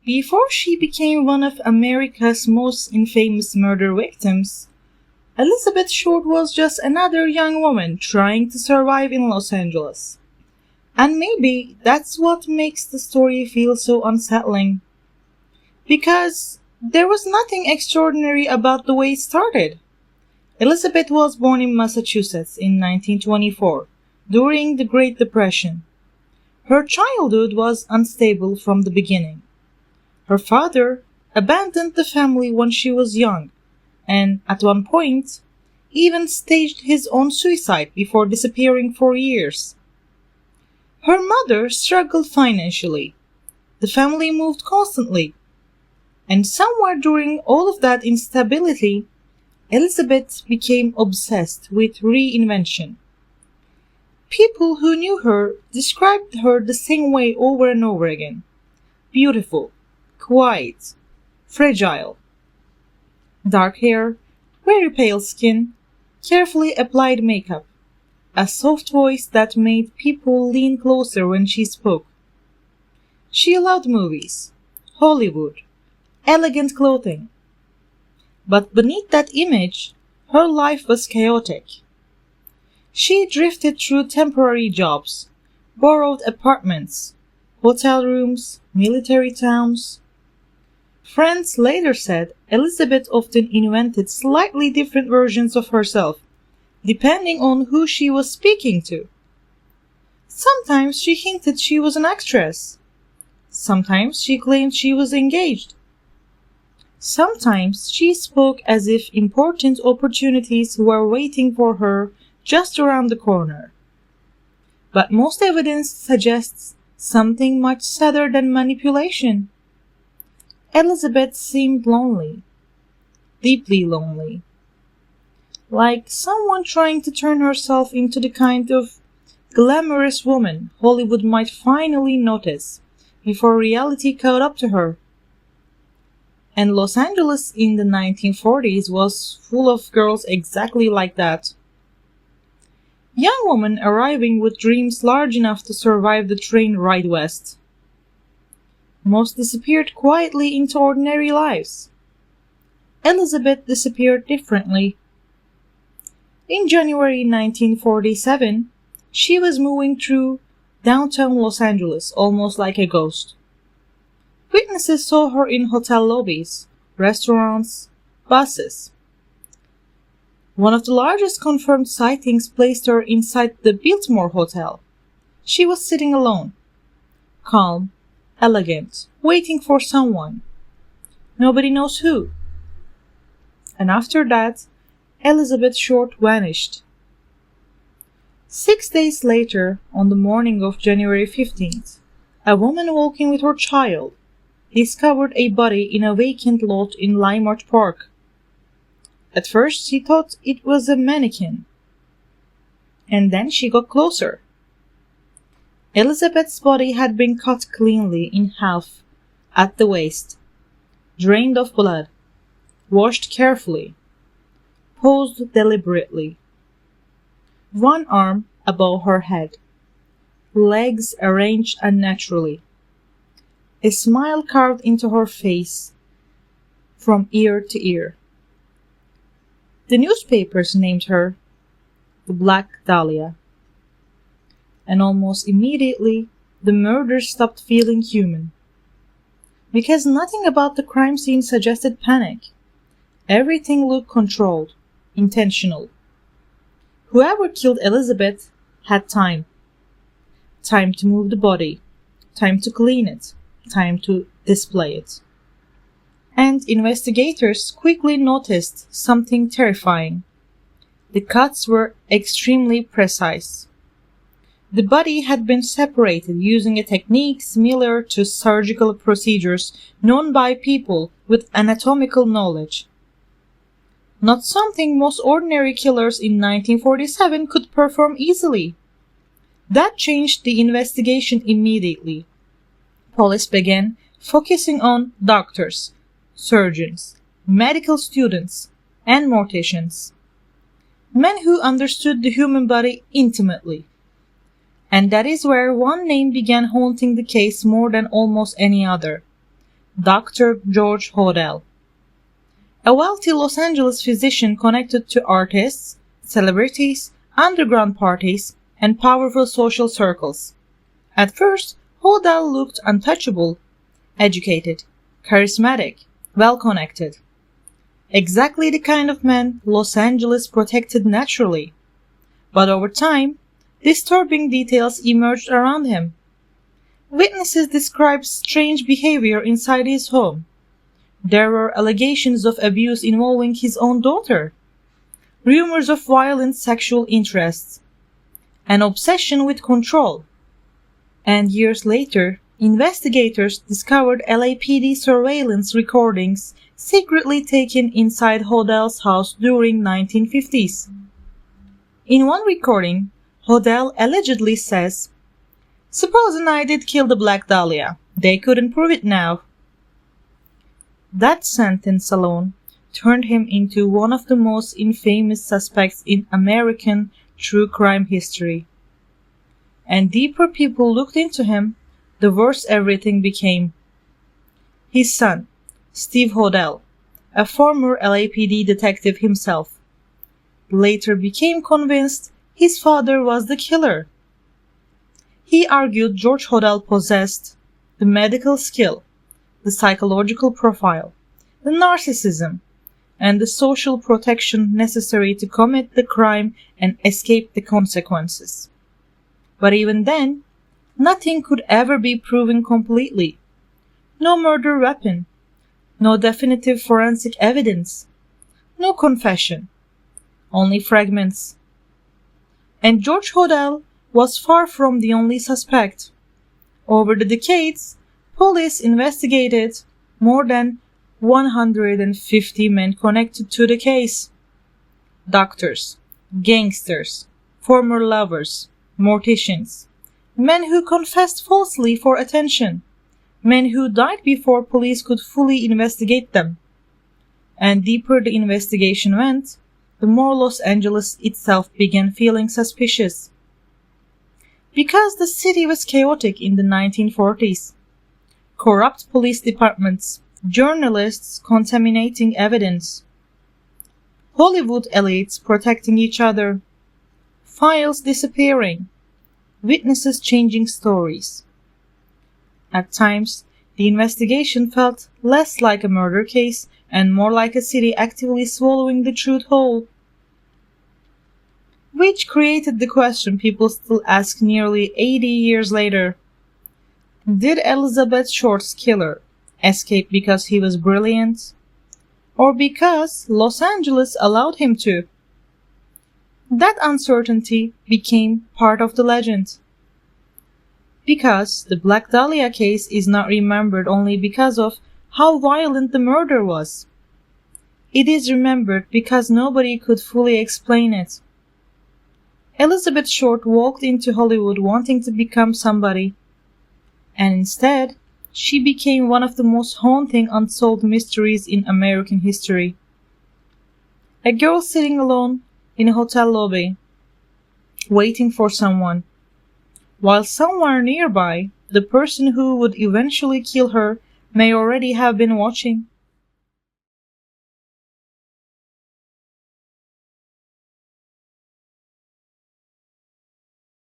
Before she became one of America's most infamous murder victims, Elizabeth Short was just another young woman trying to survive in Los Angeles. And maybe that's what makes the story feel so unsettling. Because there was nothing extraordinary about the way it started. Elizabeth was born in Massachusetts in 1924, during the Great Depression. Her childhood was unstable from the beginning. Her father abandoned the family when she was young, and at one point, even staged his own suicide before disappearing for years. Her mother struggled financially. The family moved constantly. And somewhere during all of that instability, Elizabeth became obsessed with reinvention. People who knew her described her the same way over and over again. Beautiful, quiet, fragile. Dark hair, very pale skin, carefully applied makeup, a soft voice that made people lean closer when she spoke. She loved movies, Hollywood, elegant clothing. But beneath that image, her life was chaotic. She drifted through temporary jobs, borrowed apartments, hotel rooms, military towns. Friends later said Elizabeth often invented slightly different versions of herself, depending on who she was speaking to. Sometimes she hinted she was an actress. Sometimes she claimed she was engaged. Sometimes she spoke as if important opportunities were waiting for her just around the corner. But most evidence suggests something much sadder than manipulation. Elizabeth seemed lonely, deeply lonely, like someone trying to turn herself into the kind of glamorous woman Hollywood might finally notice before reality caught up to her. And Los Angeles in the 1940s was full of girls exactly like that. Young women arriving with dreams large enough to survive the train ride west. Most disappeared quietly into ordinary lives. Elizabeth disappeared differently. In January 1947, she was moving through downtown Los Angeles almost like a ghost. Witnesses saw her in hotel lobbies, restaurants, buses. One of the largest confirmed sightings placed her inside the Biltmore Hotel. She was sitting alone, calm, elegant, waiting for someone. Nobody knows who. And after that, Elizabeth Short vanished. 6 days later, on the morning of January 15th, a woman walking with her child discovered a body in a vacant lot in Limart Park. At first, she thought it was a mannequin. And then she got closer. Elizabeth's body had been cut cleanly in half at the waist, drained of blood, washed carefully, posed deliberately. One arm above her head, legs arranged unnaturally, a smile carved into her face from ear to ear. The newspapers named her the Black Dahlia. And almost immediately, the murder stopped feeling human. Because nothing about the crime scene suggested panic. Everything looked controlled, intentional. Whoever killed Elizabeth had time. Time to move the body, time to clean it, time to display it. And investigators quickly noticed something terrifying. The cuts were extremely precise. The body had been separated using a technique similar to surgical procedures known by people with anatomical knowledge. Not something most ordinary killers in 1947 could perform easily. That changed the investigation immediately. Police began focusing on doctors, surgeons, medical students, and morticians. Men who understood the human body intimately. And that is where one name began haunting the case more than almost any other. Dr. George Hodel, a wealthy Los Angeles physician connected to artists, celebrities, underground parties, and powerful social circles. At first, Hodel looked untouchable, educated, charismatic, well-connected. Exactly the kind of man Los Angeles protected naturally. But over time, disturbing details emerged around him. Witnesses described strange behavior inside his home. There were allegations of abuse involving his own daughter, rumors of violent sexual interests, an obsession with control. And years later, investigators discovered LAPD surveillance recordings secretly taken inside Hodel's house during 1950s. In one recording, Hodel allegedly says, "Supposing I did kill the Black Dahlia, they couldn't prove it now." That sentence alone turned him into one of the most infamous suspects in American true crime history. And deeper people looked into him, the worse everything became. His son, Steve Hodel, a former LAPD detective himself, later became convinced his father was the killer. He argued George Hodel possessed the medical skill, the psychological profile, the narcissism, and the social protection necessary to commit the crime and escape the consequences. But even then, nothing could ever be proven completely. No murder weapon, no definitive forensic evidence, no confession, only fragments. And George Hodel was far from the only suspect. Over the decades, police investigated more than 150 men connected to the case. Doctors, gangsters, former lovers, morticians, men who confessed falsely for attention, men who died before police could fully investigate them. And deeper the investigation went, the more Los Angeles itself began feeling suspicious. Because the city was chaotic in the 1940s. Corrupt police departments, journalists contaminating evidence, Hollywood elites protecting each other, files disappearing, witnesses changing stories. At times, the investigation felt less like a murder case and more like a city actively swallowing the truth whole. Which created the question people still ask nearly 80 years later. Did Elizabeth Short's killer escape because he was brilliant? Or because Los Angeles allowed him to? That uncertainty became part of the legend. Because the Black Dahlia case is not remembered only because of how violent the murder was. It is remembered because nobody could fully explain it. Elizabeth Short walked into Hollywood wanting to become somebody, and instead, she became one of the most haunting unsolved mysteries in American history. A girl sitting alone in a hotel lobby, waiting for someone, while somewhere nearby, the person who would eventually kill her may already have been watching.